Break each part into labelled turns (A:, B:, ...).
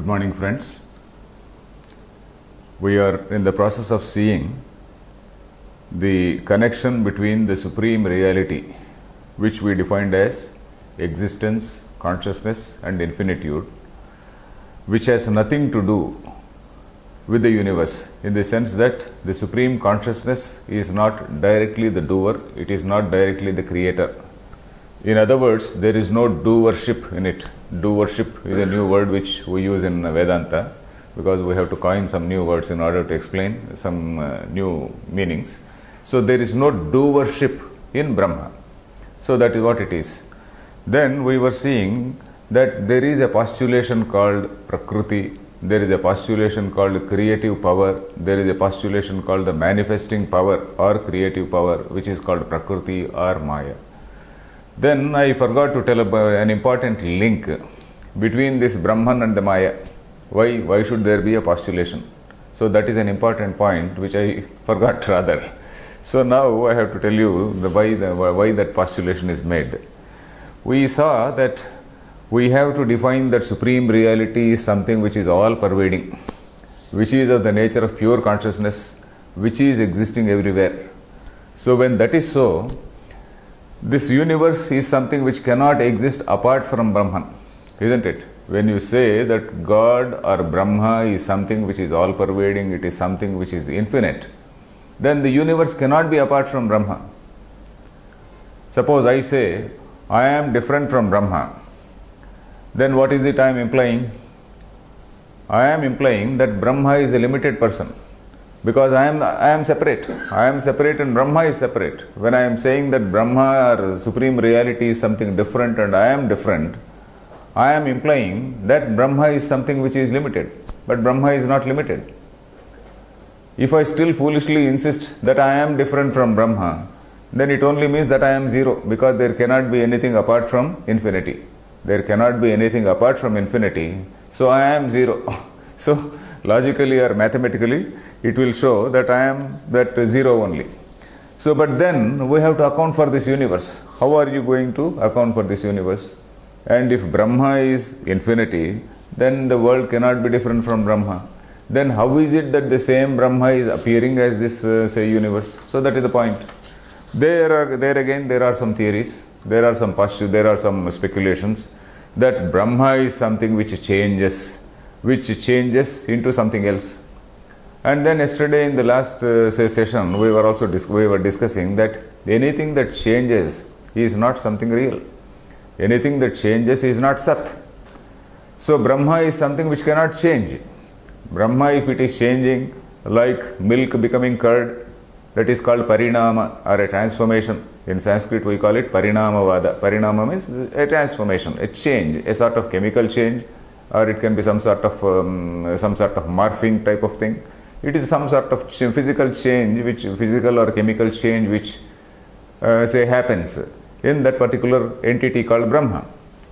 A: morning, friends. We are in the process of seeing the connection between the supreme reality, which we defined as existence, consciousness and infinitude, which has nothing to do with the universe, in the sense that the supreme consciousness is not directly the doer, it is not directly the creator. In other words, there is no doership in it. Doership is a new word which we use in Vedanta, because we have to coin some new words in order to explain some new meanings. So there is no doership in Brahma. So that is what it is. Then we were seeing that there is a postulation called Prakriti, there is a postulation called creative power, there is a postulation called the manifesting power or creative power, which is called Prakriti or Maya. Then I forgot to tell about an important link between this Brahman and the Maya. Why should there be a postulation? So that is an important point which I forgot rather. So now I have to tell you why that postulation is made. We saw that we have to define that supreme reality is something which is all pervading, which is of the nature of pure consciousness, which is existing everywhere. So when that is so, this universe is something which cannot exist apart from Brahman, isn't it? When you say that God or Brahma is something which is all pervading, it is something which is infinite, then the universe cannot be apart from Brahma. Suppose I say, I am different from Brahma, then what is it I am implying? I am implying that Brahma is a limited person, because I am separate. I am separate and Brahma is separate. When I am saying that Brahma or supreme reality is something different and I am different, I am implying that Brahma is something which is limited, but Brahma is not limited. If I still foolishly insist that I am different from Brahma, then it only means that I am zero, because there cannot be anything apart from infinity. There cannot be anything apart from infinity, so I am zero. So logically or mathematically, it will show that I am that zero only. So, but then we have to account for this universe. How are you going to account for this universe? And if Brahma is infinity, then the world cannot be different from Brahma. Then how is it that the same Brahma is appearing as this, say, universe? So that is the point. There again, there are some theories, there are some postulates, there are some speculations that Brahma is something which changes into something else. And then yesterday in the last session, we were discussing that anything that changes is not something real. Anything that changes is not Sat. So Brahma is something which cannot change. Brahma, if it is changing, like milk becoming curd, that is called parinama, or a transformation. In Sanskrit we call it parinamavada. Parinama means a transformation, a change, a sort of chemical change, or it can be some sort of morphing type of thing. It is some sort of physical change, physical or chemical change which say happens in that particular entity called Brahma.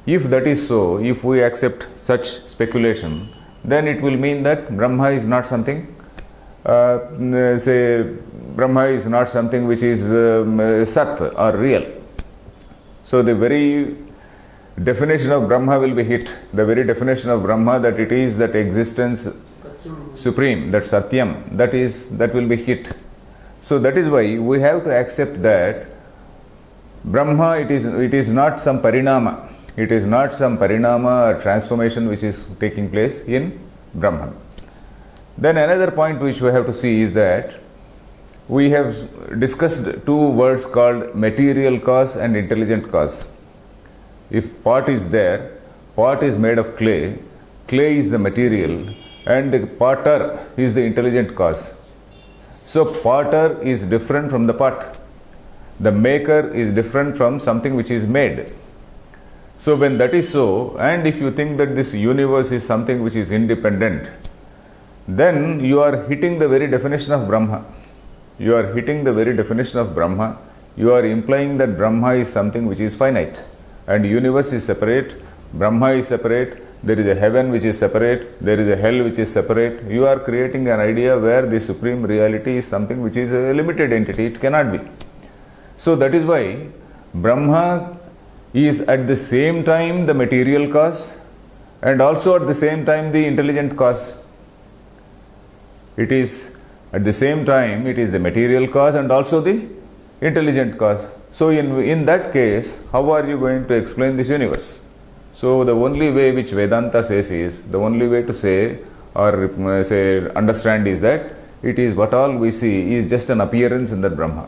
A: If that is so, if we accept such speculation, then it will mean that Brahma is not something, Brahma is not something which is Sat or real. So the very definition of Brahma will be hit. The very definition of Brahma, that it is that existence supreme, that Satyam, that will be hit. So that is why we have to accept that Brahma, it is not some parinama. It is not some parinama or transformation which is taking place in Brahman. Then another point which we have to see is that we have discussed two words called material cause and intelligent cause. If pot is there, pot is made of clay, clay is the material, and the potter is the intelligent cause. So potter is different from the pot. The maker is different from something which is made. So when that is so, and if you think that this universe is something which is independent, then you are hitting the very definition of Brahma. You are hitting the very definition of Brahma. You are implying that Brahma is something which is finite, and universe is separate, Brahma is separate, there is a heaven which is separate, there is a hell which is separate. You are creating an idea where the supreme reality is something which is a limited entity. It cannot be. So that is why Brahma is at the same time the material cause and also at the same time the intelligent cause. It is at the same time it is the material cause and also the intelligent cause. So in that case, how are you going to explain this universe? So the only way which Vedanta says is, the only way to say or say understand is that it is what all we see is just an appearance in that Brahma.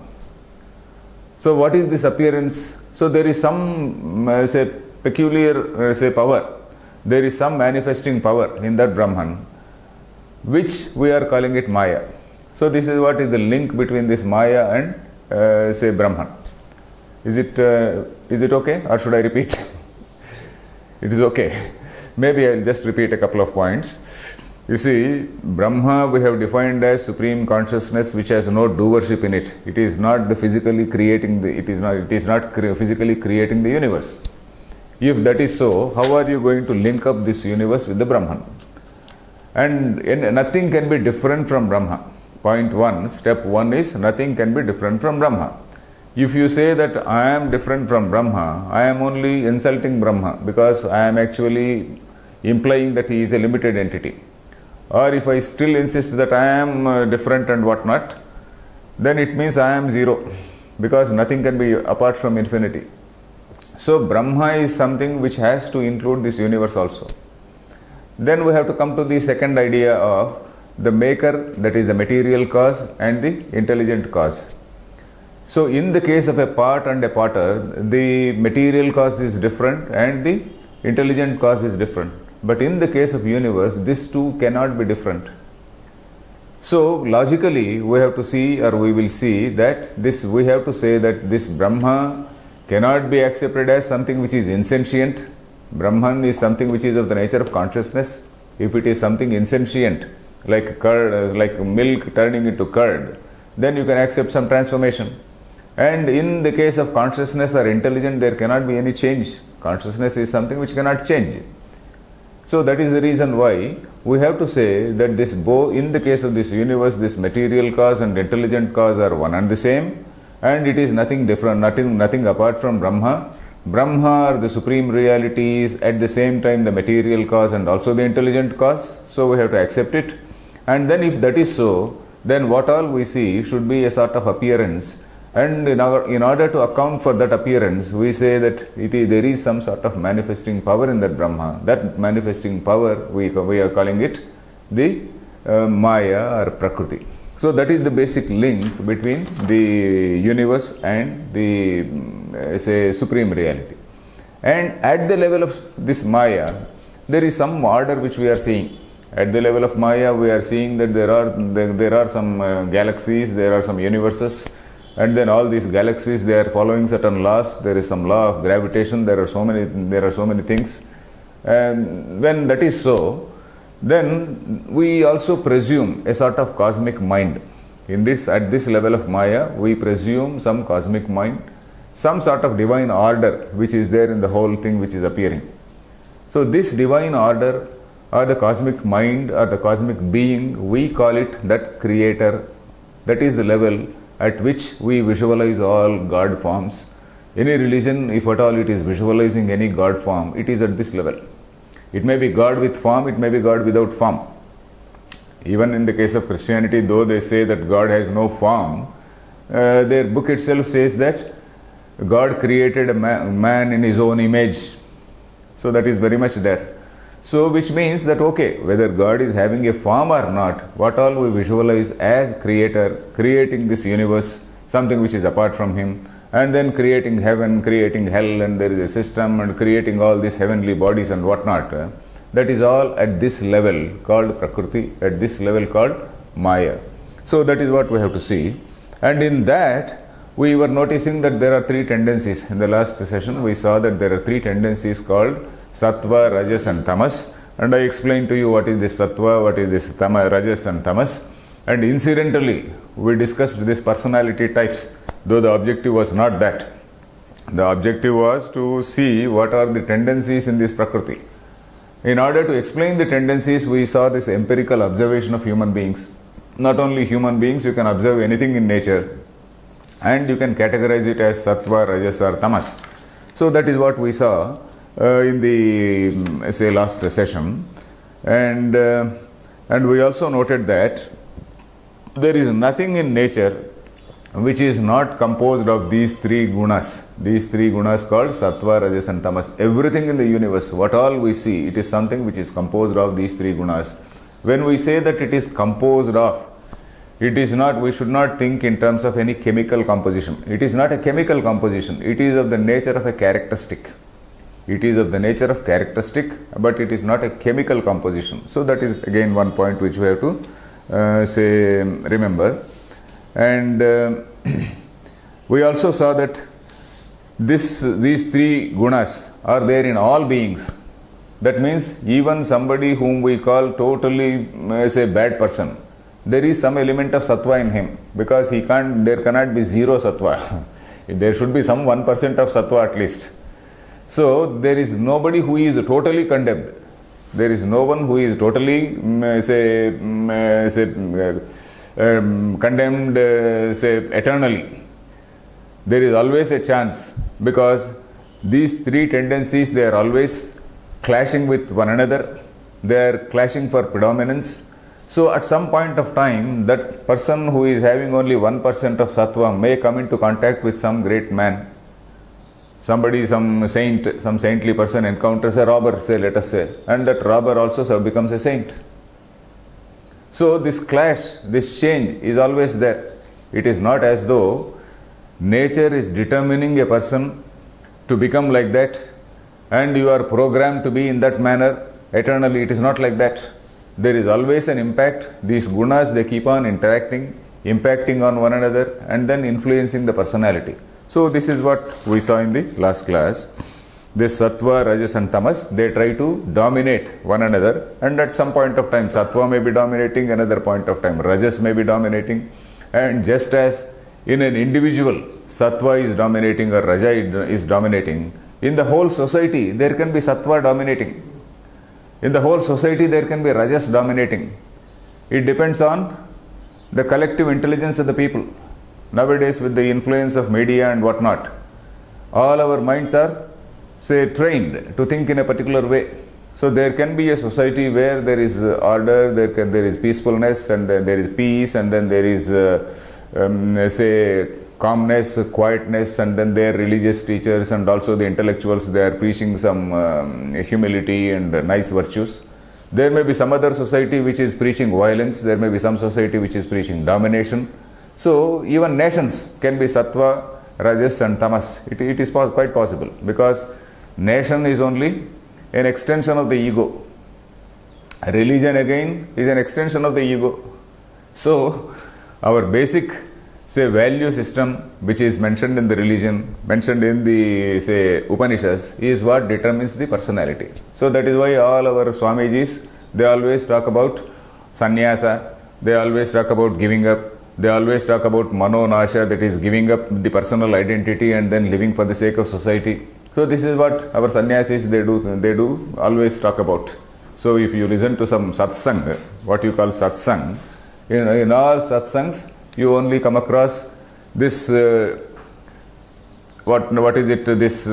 A: So what is this appearance? So there is some say peculiar say power. There is some manifesting power in that Brahman, which we are calling it Maya. So this is what is the link between this Maya and say Brahman. Is it okay, or should I repeat? It is okay. Maybe I will just repeat a couple of points. You see, Brahma we have defined as supreme consciousness which has no doership in it. It is not the physically creating the. It is not physically creating the universe. If that is so, how are you going to link up this universe with the Brahman? And nothing can be different from Brahma. Point 1, step 1 is nothing can be different from Brahma. If you say that I am different from Brahma, I am only insulting Brahma, because I am actually implying that he is a limited entity. Or if I still insist that I am different and whatnot, then it means I am zero, because nothing can be apart from infinity. So Brahma is something which has to include this universe also. Then we have to come to the second idea of the maker, that is the material cause, and the intelligent cause. So in the case of a pot and a potter, the material cause is different and the intelligent cause is different. But in the case of universe, these two cannot be different. So logically we have to see, or we will see that we have to say that this Brahma cannot be accepted as something which is insentient. Brahman is something which is of the nature of consciousness. If it is something insentient, like curd, like milk turning into curd, then you can accept some transformation. And in the case of consciousness or intelligent, there cannot be any change. Consciousness is something which cannot change. So that is the reason why we have to say that this in the case of this universe, this material cause and intelligent cause are one and the same, and it is nothing different, nothing apart from Brahma. Brahma, or the supreme reality, is at the same time the material cause and also the intelligent cause. So we have to accept it. And then if that is so, then what all we see should be a sort of appearance. And in order to account for that appearance, we say that there is some sort of manifesting power in that Brahma. That manifesting power, we are calling it the Maya or Prakriti. So that is the basic link between the universe and the say supreme reality. And at the level of this Maya, there is some order which we are seeing. At the level of Maya, we are seeing that there are some galaxies, there are some universes, and then all these galaxies, they are following certain laws. There is some law of gravitation. There are so many things. And when that is so, then we also presume a sort of cosmic mind. At this level of Maya, we presume some cosmic mind, some sort of divine order which is there in the whole thing which is appearing. So this divine order, or the cosmic mind, or the cosmic being, we call it that creator. That is the level at which we visualize all God forms. Any religion, if at all it is visualizing any God form, it is at this level. It may be God with form, it may be God without form. Even in the case of Christianity, though they say that God has no form, their book itself says that God created a man in his own image. So that is very much there. So which means that okay, whether God is having a form or not, what all we visualize as creator, creating this universe, something which is apart from him, and then creating heaven, creating hell, and there is a system, and creating all these heavenly bodies and whatnot, that is all at this level called Prakriti, at this level called Maya. So that is what we have to see. And in that, we were noticing that there are three tendencies. In the last session, we saw that there are three tendencies called Sattva, Rajas and Tamas. And I explained to you what is this Sattva, what is this Rajas and Tamas. And incidentally, we discussed these personality types, though the objective was not that. The objective was to see what are the tendencies in this Prakriti. In order to explain the tendencies, we saw this empirical observation of human beings. Not only human beings, you can observe anything in nature, and you can categorize it as Sattva, Rajas or Tamas. So that is what we saw. in the say last session, and we also noted that there is nothing in nature which is not composed of these three gunas. These three gunas called sattva, rajas and tamas. Everything in the universe, what all we see, it is something which is composed of these three gunas. When we say that it is composed of, it is not, we should not think in terms of any chemical composition. It is not a chemical composition. It is of the nature of a characteristic. It is of the nature of characteristic, but it is not a chemical composition. So that is again one point which we have to say remember. And we also saw that these three gunas are there in all beings. That means even somebody whom we call totally say bad person, there is some element of sattva in him, because there cannot be zero sattva. There should be some 1% of sattva at least. So there is nobody who is totally condemned. There is no one who is totally condemned say eternally. There is always a chance, because these three tendencies, they are always clashing with one another. They are clashing for predominance. So at some point of time, that person who is having only 1% of sattva may come into contact with some great man. Somebody, some saint, some saintly person encounters a robber, say, let us say, and that robber also becomes a saint. So this clash, this change is always there. It is not as though nature is determining a person to become like that and you are programmed to be in that manner eternally. It is not like that. There is always an impact. These gunas, they keep on interacting, impacting on one another and then influencing the personality. So this is what we saw in the last class. This sattva, rajas and tamas, they try to dominate one another, and at some point of time sattva may be dominating, another point of time rajas may be dominating, and just as in an individual sattva is dominating or raja is dominating, in the whole society there can be sattva dominating. In the whole society there can be rajas dominating. It depends on the collective intelligence of the people. Nowadays, with the influence of media and whatnot, all our minds are trained to think in a particular way. So there can be a society where there is order, there is peacefulness, and then there is peace, and then there is calmness, quietness, and then their religious teachers and also the intellectuals, they are preaching some humility and nice virtues. There may be some other society which is preaching violence. There may be some society which is preaching domination. So even nations can be sattva, rajas and tamas. It is quite possible, because nation is only an extension of the ego. Religion again is an extension of the ego. So our basic value system which is mentioned in the religion, mentioned in the Upanishads, is what determines the personality. So that is why all our Swamijis, they always talk about sannyasa, they always talk about giving up, they always talk about mano nasha, that is giving up the personal identity and then living for the sake of society. So this is what our sannyasis they do always talk about. So if you listen to some satsang, what you call satsang, in all satsangs you only come across this what is it, this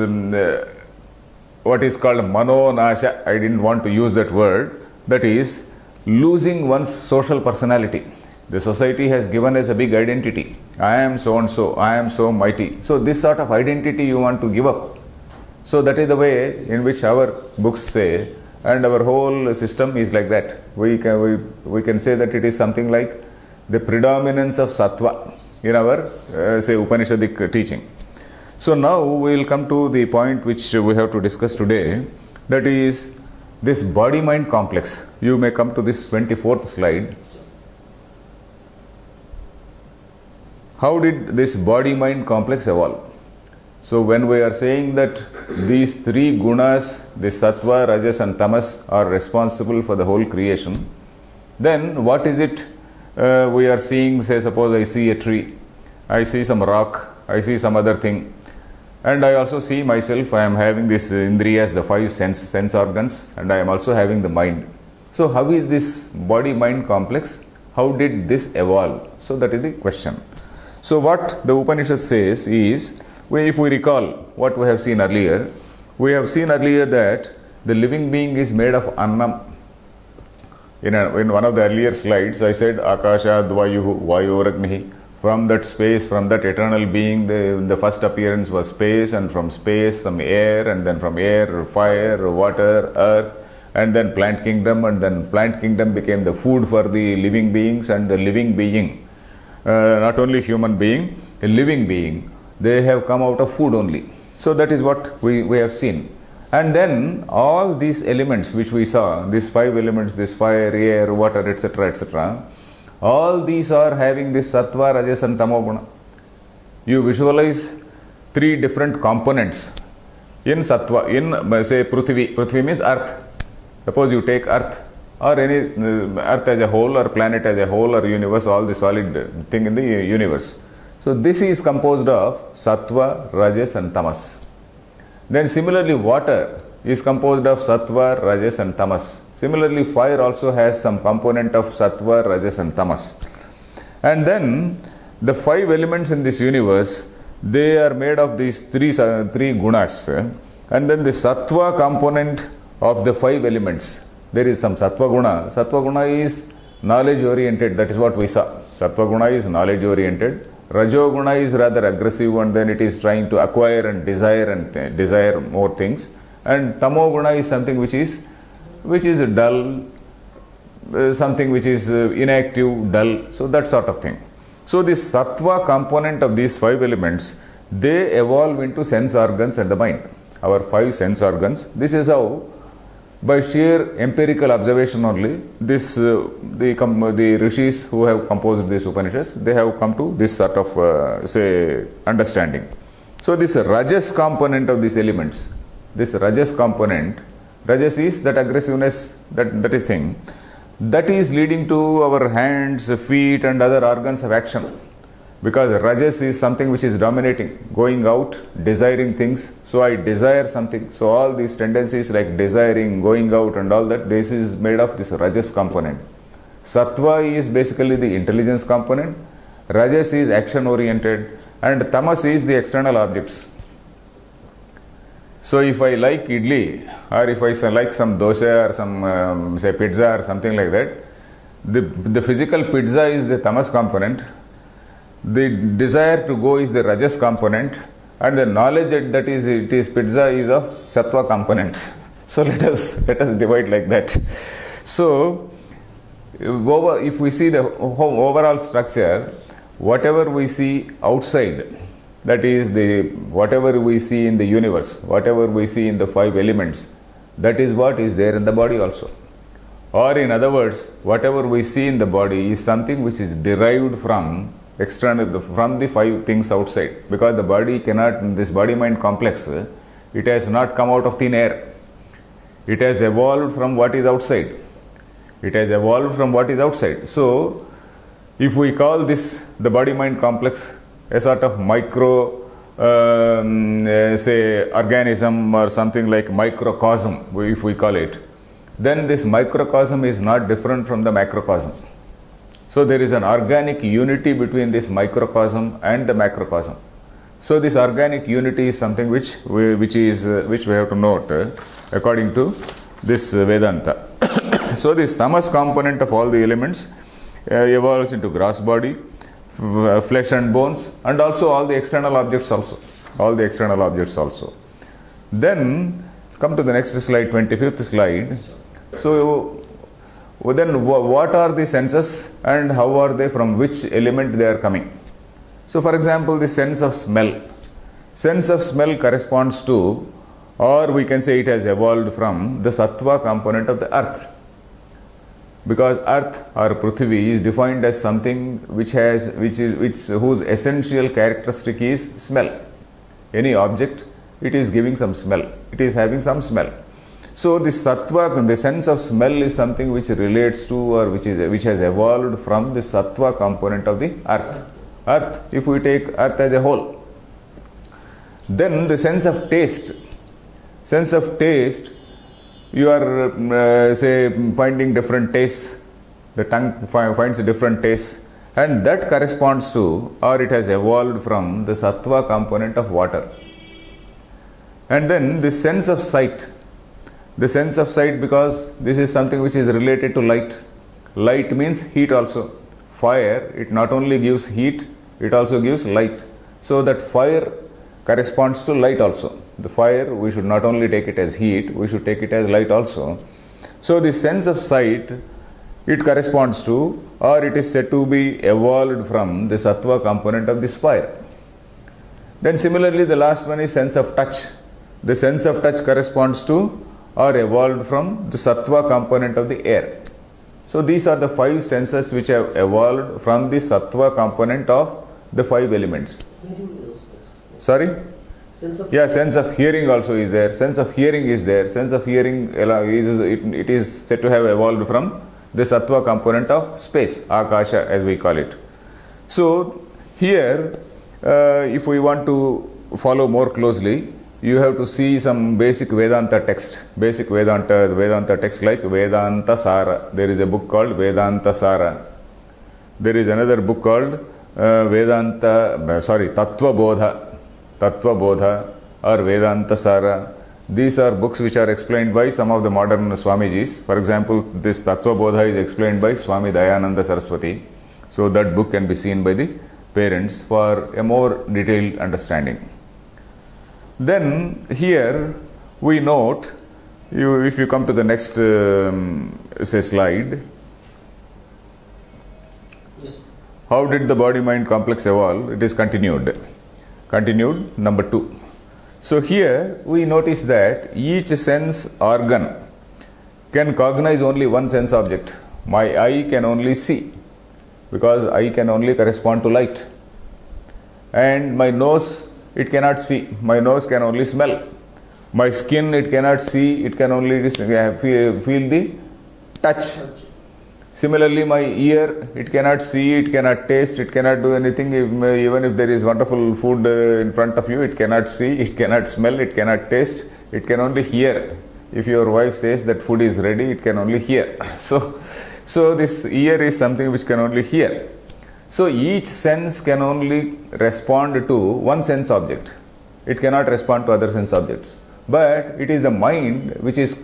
A: what is called mano nasha. I didn't want to use that word. That is losing one's social personality. The society has given us a big identity. I am so and so, I am so mighty. So this sort of identity you want to give up. So that is the way in which our books say, and our whole system is like that. We can say that it is something like the predominance of sattva in our Upanishadic teaching. So now we will come to the point which we have to discuss today, that is this body-mind complex. You may come to this 24th slide. How did this body-mind complex evolve? So when we are saying that these three gunas, the sattva, rajas and tamas, are responsible for the whole creation, then what is it we are seeing? Say suppose I see a tree, I see some rock, I see some other thing, and I also see myself. I am having this indriyas, the five sense organs, and I am also having the mind. So how is this body-mind complex? How did this evolve? So that is the question. So what the Upanishad says is, if we recall what we have seen earlier, We have seen earlier that the living being is made of annam. In one of the earlier slides, I said Akasha Dvayuhu Vayoragnihi. From that space, from that eternal being, the first appearance was space, and from space some air, and then from air fire, water, earth, and then plant kingdom, and then plant kingdom became the food for the living beings, and the living being, not only human being, a living being, they have come out of food only. So that is what we have seen. And then all these elements which we saw, these 5 elements, this fire, air, water, etc., etc., all these are having this sattva, rajas and tamoguna. You visualize 3 different components in sattva, in say Prithvi. Prithvi means earth. Suppose you take earth or any earth as a whole, or planet as a whole, or universe, all the solid thing in the universe. So this is composed of sattva, rajas and tamas. Then similarly water is composed of sattva, rajas and tamas. Similarly fire also has some component of sattva, rajas and tamas. And then the 5 elements in this universe, they are made of these three gunas. And then the sattva component of the 5 elements, there is some sattva guna. Sattva guna is knowledge oriented, that is what we saw. Sattva guna is knowledge oriented. Rajo guna is rather aggressive, and then it is trying to acquire and desire more things. And tamo guna is something which is dull, something which is inactive, dull, so that sort of thing. So this sattva component of these 5 elements, they evolve into sense organs and the mind. Our 5 sense organs. This is how, by sheer empirical observation only, this the rishis who have composed these Upanishads, they have come to this sort of say understanding. So this rajas component of these elements, this rajas component, rajas is that aggressiveness, that is thing, that is leading to our hands, feet and other organs of action. Because rajas is something which is dominating, going out, desiring things. So I desire something. So all these tendencies like desiring, going out and all that, this is made of this rajas component. Sattva is basically the intelligence component. Rajas is action oriented. And tamas is the external objects. So if I like idli, or if I like some dosa or some say pizza or something like that, the physical pizza is the tamas component. The desire to go is the rajas component, and the knowledge that it is pizza is of sattva component. So let us divide like that. So if we see the overall structure, whatever we see outside, that is whatever we see in the universe, whatever we see in the 5 elements, that is what is there in the body also. Or in other words, whatever we see in the body is something which is derived from external, from the 5 things outside. Because the body cannot, this body-mind complex, it has not come out of thin air. It has evolved from what is outside. It has evolved from what is outside. So, if we call this, the body-mind complex, a sort of micro, say, organism or something like microcosm, if we call it, then this microcosm is not different from the macrocosm. So there is an organic unity between this microcosm and the macrocosm. So this organic unity is something which we have to note according to this Vedanta. So this tamas component of all the elements evolves into gross body, flesh and bones, and also all the external objects also. All the external objects also. Then come to the next slide, 25th slide. So then what are the senses and how are they, from which element they are coming? So for example, the sense of smell. Sense of smell corresponds to, or we can say it has evolved from, the sattva component of the earth. Because earth or Prithvi is defined as something whose essential characteristic is smell. Any object, it is giving some smell. It is having some smell. So this sattva, the sense of smell, is something which relates to, or which has evolved from the sattva component of the earth. Earth, if we take earth as a whole. Then the sense of taste. Sense of taste, you are say finding different tastes. The tongue finds different tastes, and that corresponds to, or it has evolved from, the sattva component of water. And then this sense of sight. The sense of sight, because this is something which is related to light. Light means heat also. Fire, it not only gives heat, it also gives light. So that fire corresponds to light also. The fire, we should not only take it as heat, we should take it as light also. So the sense of sight, it corresponds to, or it is said to be evolved from the sattva component of this fire. Then similarly, the last one is sense of touch. The sense of touch corresponds to or evolved from the sattva component of the air. So these are the 5 senses which have evolved from the sattva component of the 5 elements. Sorry? Sense of hearing also is there. Sense of hearing is there. Sense of hearing, it is said to have evolved from the sattva component of space, akasha as we call it. So here, if we want to follow more closely, you have to see some basic Vedanta text. Basic Vedanta text like Vedanta Sara. There is a book called Vedanta Sara. There is another book called Tattva Bodha or Vedanta Sara. These are books which are explained by some of the modern Swamijis. For example, this Tattva Bodha is explained by Swami Dayananda Saraswati. So that book can be seen by the parents for a more detailed understanding. Then here we note, if you come to the next slide, how did the body-mind complex evolve? It is continued. Continued, number 2. So here we notice that each sense organ can cognize only one sense object. My eye can only see, because eye can only correspond to light. And my nose, it cannot see. My nose can only smell. My skin, it cannot see. It can only feel the touch. Similarly, my ear, it cannot see, it cannot taste, it cannot do anything. Even if there is wonderful food in front of you, it cannot see, it cannot smell, it cannot taste. It can only hear. If your wife says that food is ready, it can only hear. So this ear is something which can only hear. So each sense can only respond to one sense object. It cannot respond to other sense objects. But it is the mind which is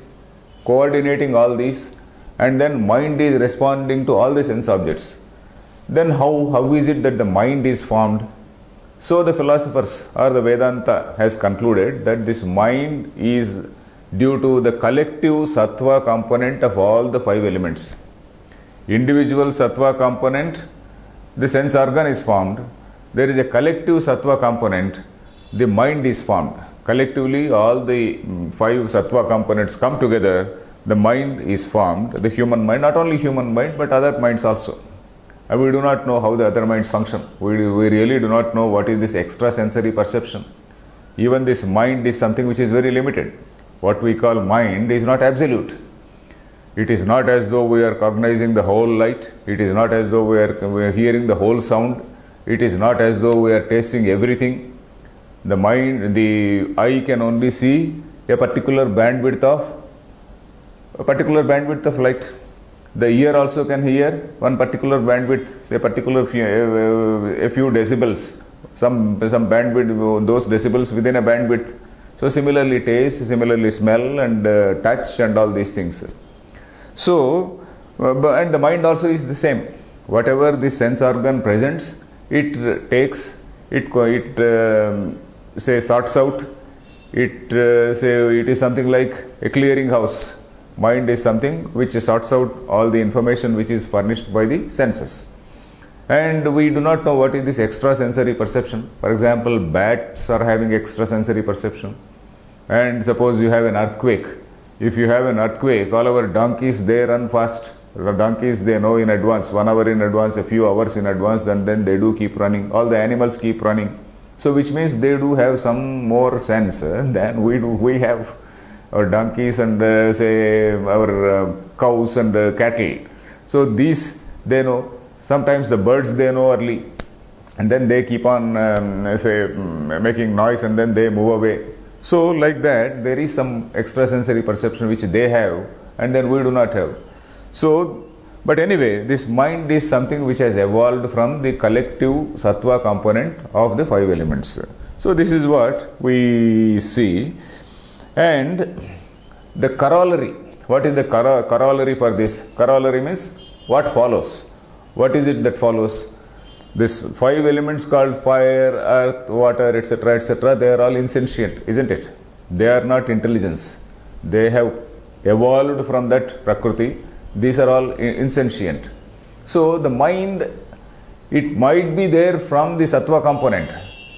A: coordinating all these, and then mind is responding to all the sense objects. Then how is it that the mind is formed? So the philosophers or the Vedanta has concluded that this mind is due to the collective sattva component of all the 5 elements. Individual sattva component, the sense organ is formed. There is a collective sattva component, the mind is formed. Collectively, all the 5 sattva components come together, the mind is formed, the human mind, not only human mind, but other minds also. And we do not know how the other minds function. We really do not know what is this extrasensory perception. Even this mind is something which is very limited. What we call mind is not absolute. It is not as though we are cognizing the whole light. It is not as though we are hearing the whole sound. It is not as though we are tasting everything. The mind, the eye can only see a particular bandwidth of light. The ear also can hear one particular bandwidth, say a few decibels, some bandwidth, those decibels within a bandwidth. So similarly taste, similarly smell and touch and all these things. So, and the mind also is the same. Whatever the sense organ presents, it takes, sorts out. It is something like a clearing house. Mind is something which sorts out all the information which is furnished by the senses. And we do not know what is this extrasensory perception. For example, bats are having extrasensory perception. And suppose you have an earthquake. If you have an earthquake, all our donkeys, they run fast. The donkeys, they know in advance, 1 hour in advance, a few hours in advance, and then they do keep running. All the animals keep running. So which means they do have some more sense than we do. We have our donkeys and our cows and cattle. So these, they know. Sometimes the birds, they know early. And then they keep on, making noise, and then they move away. So like that, there is some extrasensory perception which they have, and then we do not have. So, but anyway, this mind is something which has evolved from the collective sattva component of the 5 elements. So this is what we see. And the corollary, what is the corollary for this? Corollary means what follows. What is it that follows? This 5 elements called fire, earth, water, etc., they are all insentient, isn't it? They are not intelligence. They have evolved from that Prakriti. These are all insentient. So the mind, it might be there from the sattva component.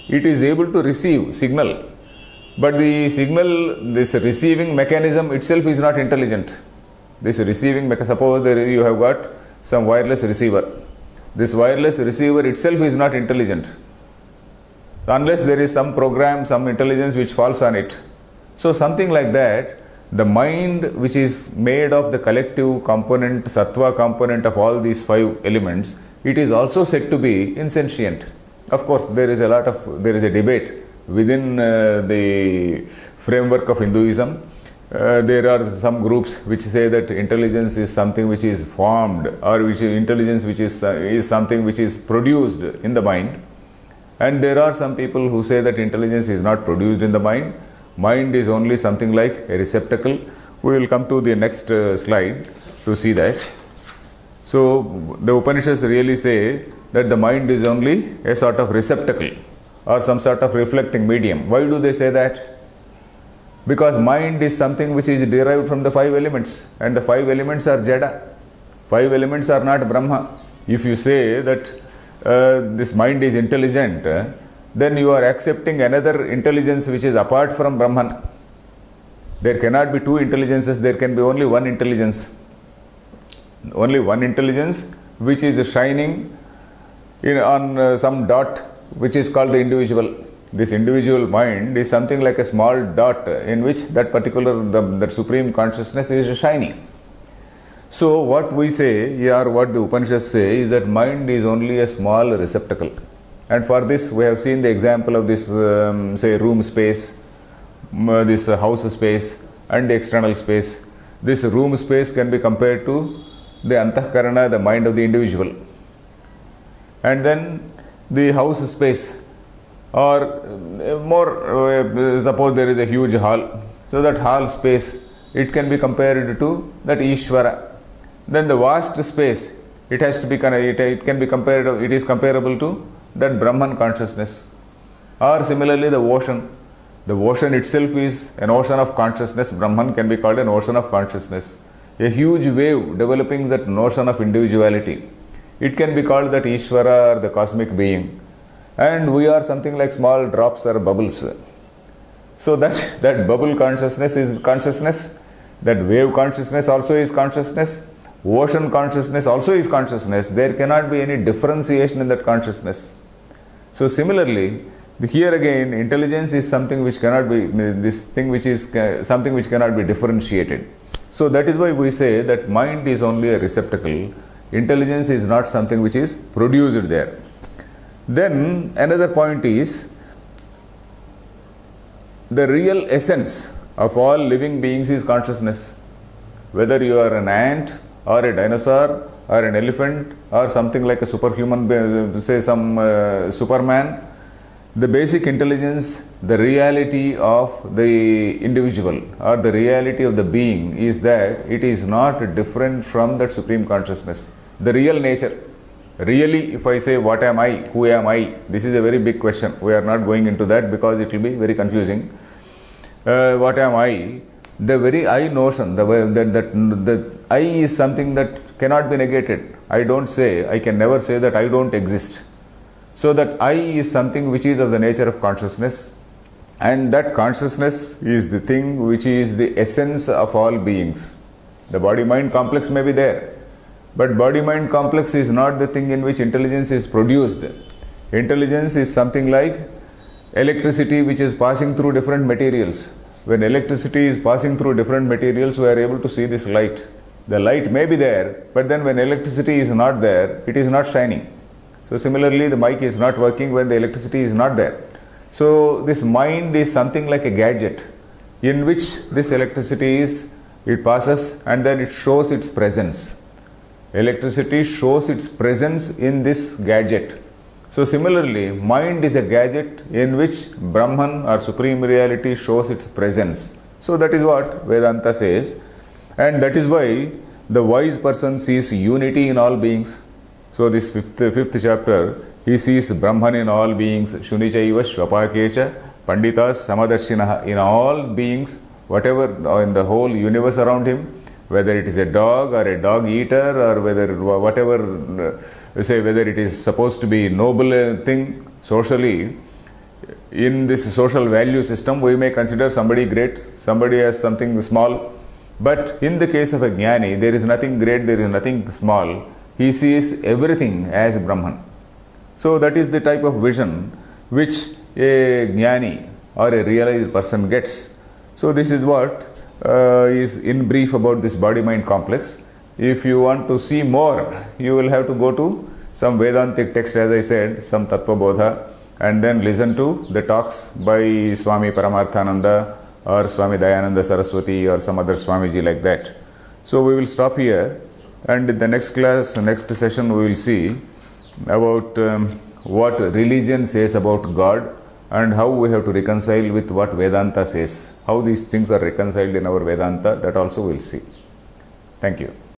A: It is able to receive signal. But the signal, this receiving mechanism itself is not intelligent. This receiving mechanism, suppose you have got some wireless receiver. This wireless receiver itself is not intelligent unless there is some program, some intelligence which falls on it. So something like that, the mind which is made of the collective component, sattva component of all these 5 elements, it is also said to be insentient. Of course, there is a debate within the framework of Hinduism. There are some groups which say that intelligence is something which is formed, or intelligence which is something which is produced in the mind. And there are some people who say that intelligence is not produced in the mind. Mind is only something like a receptacle. We will come to the next slide to see that. So the Upanishads really say that the mind is only a sort of receptacle or some sort of reflecting medium. Why do they say that? Because mind is something which is derived from the 5 elements, and the 5 elements are Jada. 5 elements are not Brahma. If you say that this mind is intelligent, then you are accepting another intelligence which is apart from Brahman. There cannot be 2 intelligences, there can be only one intelligence. Only one intelligence which is shining on some dot which is called the individual. This individual mind is something like a small dot in which that particular, the supreme consciousness is shining. So what we say, or what the Upanishads say, is that mind is only a small receptacle. And for this we have seen the example of this, say, room space, this house space and the external space. This room space can be compared to the Antahkarana, the mind of the individual. And then the house space, or more, suppose there is a huge hall. So that hall space, it can be compared to that Ishvara. Then the vast space, it has to be, it can be compared, it is comparable to that Brahman consciousness. Or similarly the ocean. The ocean itself is an ocean of consciousness. Brahman can be called an ocean of consciousness. A huge wave developing that notion of individuality. It can be called that Ishvara or the cosmic being. And we are something like small drops or bubbles. So that bubble consciousness is consciousness. That wave consciousness also is consciousness. Ocean consciousness also is consciousness. There cannot be any differentiation in that consciousness. So similarly, here again, intelligence is something which cannot be, this thing which is something which cannot be differentiated. So that is why we say that mind is only a receptacle. Intelligence is not something which is produced there. Then another point is, the real essence of all living beings is consciousness. Whether you are an ant or a dinosaur or an elephant or something like a superhuman, say some Superman, the basic intelligence, the reality of the individual or the reality of the being is that it is not different from that supreme consciousness. The real nature. Really, if I say, what am I? Who am I? This is a very big question. We are not going into that because it will be very confusing. What am I? The very I notion, the I is something that cannot be negated. I can never say that I don't exist. So that I is something which is of the nature of consciousness, and that consciousness is the thing which is the essence of all beings. The body-mind complex may be there, but body-mind complex is not the thing in which intelligence is produced. Intelligence is something like electricity which is passing through different materials. When electricity is passing through different materials, we are able to see this light. The light may be there, but then when electricity is not there, it is not shining. So similarly, the mic is not working when the electricity is not there. So this mind is something like a gadget in which this electricity is, it passes and then it shows its presence. Electricity shows its presence in this gadget. So similarly, mind is a gadget in which Brahman or Supreme Reality shows its presence. So that is what Vedanta says, and that is why the wise person sees unity in all beings. So this fifth chapter, he sees Brahman in all beings, Shunichaiva Shvapakecha, Panditas Samadarshinaha, in all beings, whatever in the whole universe around him, whether it is a dog or a dog eater or whether it is supposed to be noble thing socially. In this social value system, we may consider somebody great, somebody as something small. But in the case of a jnani, there is nothing great, there is nothing small. He sees everything as Brahman. So that is the type of vision which a jnani or a realized person gets. So this is what is in brief about this body-mind complex. If you want to see more, you will have to go to some Vedantic text, as I said, some Tattva Bodha, and then listen to the talks by Swami Paramarthananda or Swami Dayananda Saraswati or some other Swamiji like that. So we will stop here, and in the next class, next session, we will see about what religion says about God and how we have to reconcile with what Vedanta says. How these things are reconciled in our Vedanta, that also we will see. Thank you.